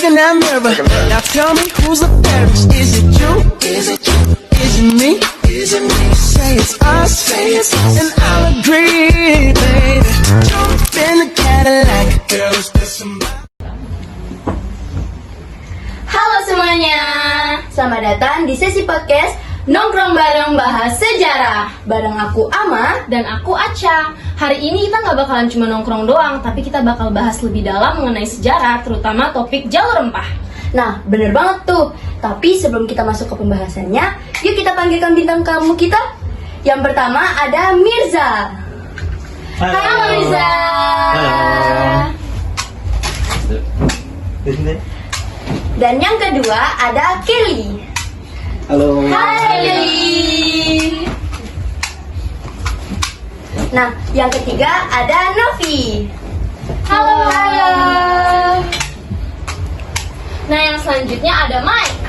in that mirror. Now tell me who's the fairest? Is it you? Is it you? Is it me? Is it me? Say it's us, and I'll agree, baby. Jump in the Cadillac, girl, is there somebody? Halo semuanya, selamat datang di sesi podcast Nongkrong Bareng Bahas Sejarah. Bareng aku Ama dan aku Aca. Hari ini kita nggak bakalan cuma nongkrong doang, tapi kita bakal bahas lebih dalam mengenai sejarah, terutama topik jalur rempah. Nah, bener banget tuh. Tapi sebelum kita masuk ke pembahasannya, yuk kita panggilkan bintang tamu kita. Yang pertama ada Mirza. Halo Mirza. Dan yang kedua ada Kelly. Halo. Hai Kelly. Nah, yang ketiga ada Novi. Halo. Nah, yang selanjutnya ada Mike.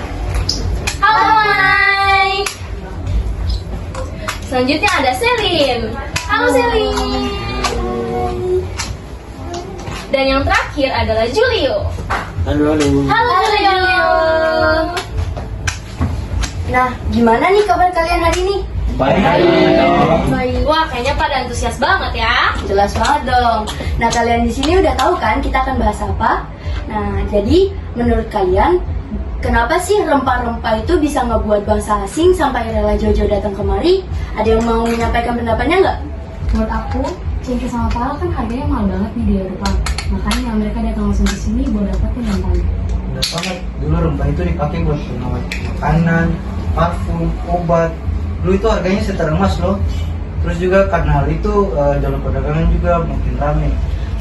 Halo Mike. Selanjutnya ada Selin. Halo Selin. Dan yang terakhir adalah Julio. Halo. Halo Julio. Nah, gimana nih kabar kalian hari ini? Baik. Wah, kayaknya pada antusias banget ya. Jelas banget dong. Nah, kalian di sini udah tahu kan kita akan bahas apa? Nah, jadi menurut kalian kenapa sih rempah-rempah itu bisa ngebuat bangsa asing sampai rela jauh-jauh datang kemari? Ada yang mau menyampaikan pendapatnya nggak? Menurut aku, cengkeh sama pala kan harganya mahal banget nih di Eropa. Makanya mereka datang langsung ke sini buat dapetin rempahnya. Udah banget. Dulu rempah itu dipakai buat pengawet makanan, parfum, obat. Dulu itu harganya setara emas loh. Terus juga karena hal itu jalur perdagangan juga makin ramai.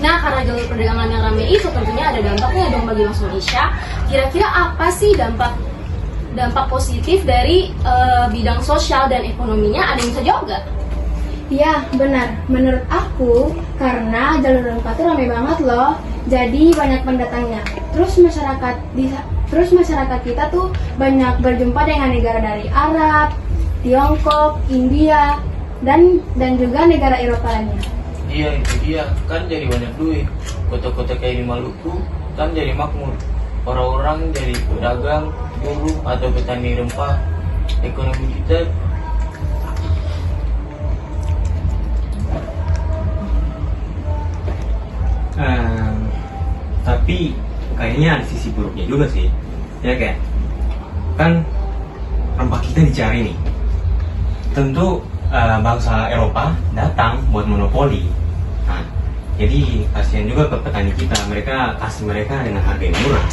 Nah, karena jalur perdagangan yang ramai itu tentunya ada dampaknya dong bagi bangsa Indonesia. Kira-kira apa sih dampak positif dari bidang sosial dan ekonominya? Ada yang bisa jawab nggak? Iya, benar. Menurut aku, karena jalur rempah itu ramai banget loh. Jadi banyak pendatangnya. Terus masyarakat kita tuh banyak berjumpa dengan negara dari Arab, Tiongkok, India, dan juga negara Eropa lainnya. Iya, itu dia, kan jadi banyak duit. Kota-kota kayak di Maluku kan jadi makmur. Orang-orang jadi pedagang, buruh, atau petani rempah. Ekonomi kita tapi kayaknya ada sisi buruknya juga sih, ya kan rempah kita dicari nih. Tentu bangsa Eropa datang buat monopoli. Nah, jadi kasihan juga ke petani kita, mereka kasih mereka dengan harga yang murah.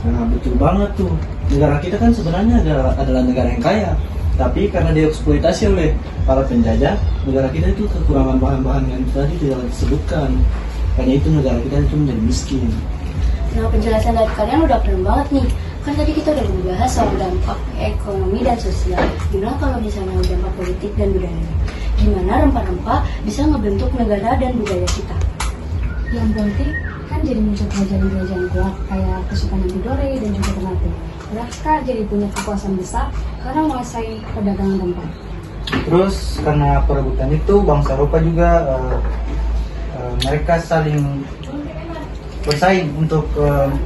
Nah, betul banget tuh. Negara kita kan sebenarnya adalah negara yang kaya. Tapi karena dieksploitasi oleh para penjajah, negara kita itu kekurangan bahan-bahan yang tadi tidak disebutkan. Karena itu negara kita itu menjadi miskin. Nah, penjelasan dari kalian udah keren banget nih. Kan tadi kita udah membahas soal dampak ekonomi dan sosial. Gimana kalau misalnya dampak politik dan budaya? Gimana rempah-rempah bisa ngebentuk negara dan budaya kita? Yang penting kan jadi muncul kerajaan-kerajaan kuat kayak Kesultanan Tidore dan juga Ternate. Mereka jadi punya kekuasaan besar karena menguasai perdagangan rempah. Terus karena perebutan itu bangsa Eropa juga mereka saling bersaing untuk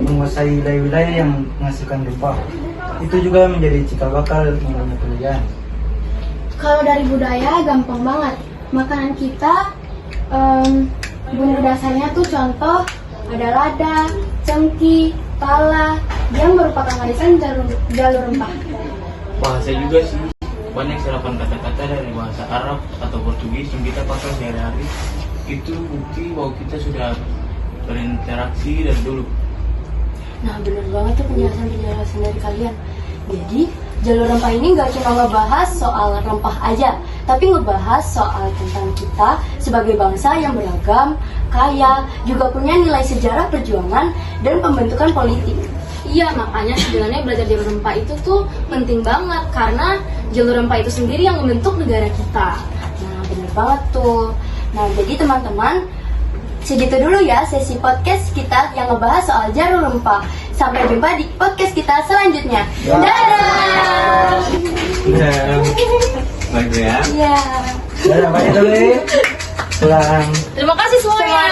menguasai wilayah-wilayah yang menghasilkan rempah. Itu juga menjadi cikal bakal mulainya penjajahan. Kalau dari budaya gampang banget. Makanan kita bumbu dasarnya tuh contoh ada lada, cengki, pala yang merupakan warisan jalur rempah. bahasa juga sih. Banyak serapan kata-kata dari bahasa Arab atau Portugis yang kita pakai sehari-hari. Itu bukti bahwa kita sudah berinteraksi dari dulu. Nah, bener banget tuh penjelasan dari kalian. Jadi, jalur rempah ini gak cuma ngebahas soal rempah aja, tapi ngebahas soal tentang kita sebagai bangsa yang beragam, kaya, juga punya nilai sejarah perjuangan dan pembentukan politik. Iya, makanya sebenarnya belajar jalur rempah itu tuh penting banget, karena jalur rempah itu sendiri yang membentuk negara kita. Nah, bener banget tuh. Nah, jadi teman-teman, segitu dulu ya sesi podcast kita yang ngebahas soal jalur rempah. Sampai jumpa di podcast kita selanjutnya. Dadah! Baik ya. Iya. Dadah, bye dulu. Pulang. Terima kasih semuanya.